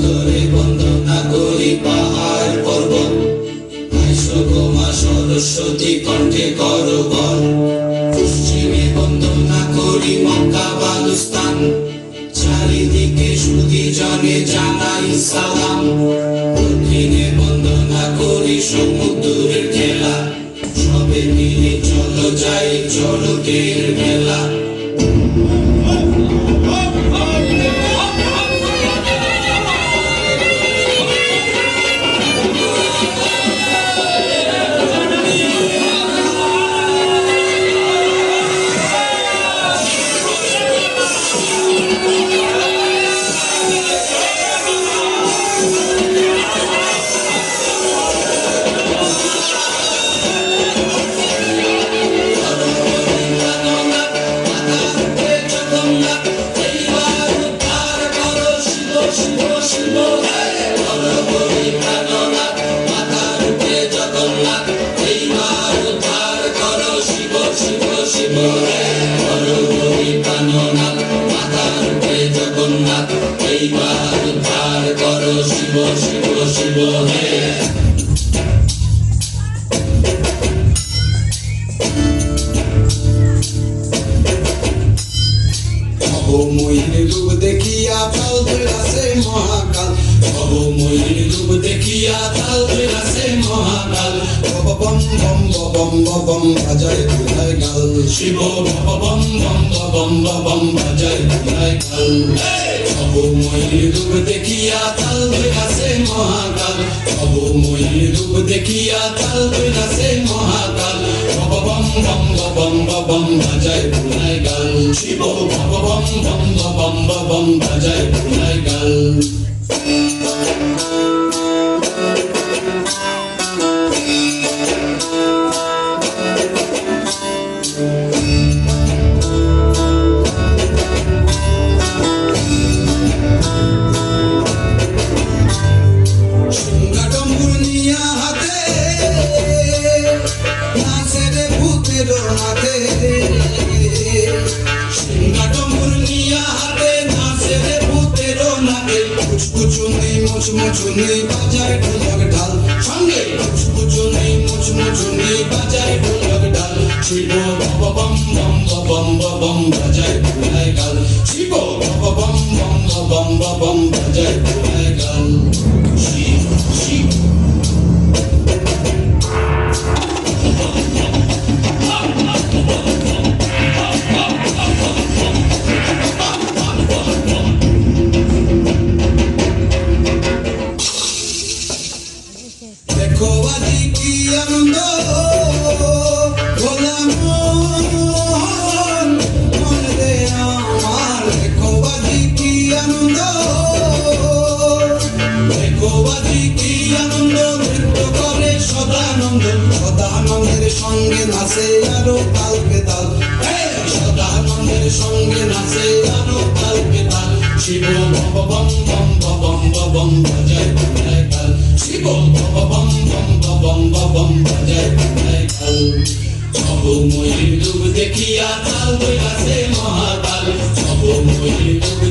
তোরে বন্দনা করি পাহাড় পর্বত, মা সরস্বতী কণ্ঠে করবর। পশ্চিমে বন্দনা করি মক্কা বালুস্তান, চারিদিকে সুধী জনে জানাই সালাম। দক্ষিণে বন্দনা করি সমুদ্রের খেলা, সবে মিলে চলো যাই চড়কের মেলা। শিব শিব শিব হে। মোহিনী রূপ দেখিয়া তাল ধরাছে মহাকাল, মোহিনী রূপ দেখিয়া তাল ধরাছে মহাকাল। বম বম বম বম বাজায় ধুলাই গাল, শিব বম বম বম বম বাজায় ধুলাই গাল। মোহিনী রূপ দেখিয়া তাল ধরাছে মহাকাল, মোহিনী রূপ দেখিয়া তাল ধরাছে মহাকাল। বম বম বম বম বাজায় ধুলাই গাল, শিব বম বম বম বম বাজায় ধুলাই গাল। মুচমুচুনি বাজায় ঢোলক ঢাল, সঙ্গে মুচমুচুনি মুচমুচুনি বাজায় ঢোলক ঢাল। শিব বম বম বম বম বাজায় ধুলাই গাল, শিব বম বম বম বম বাজায় ধুলাই গাল। শিব শিব সঙ্গে নাচে আরো তাল পেতাল, সদানন্দের সঙ্গে নাচে আরো তাল পেতাল। শিব বম বম বম বম বাজায় ধুলাই গাল, শিব বম বম বম বম বাজায় ধুলাই গাল। মোহিনী রূপ দেখিয়া তাল ধরাছে মহাকাল, মোহিনী রূপ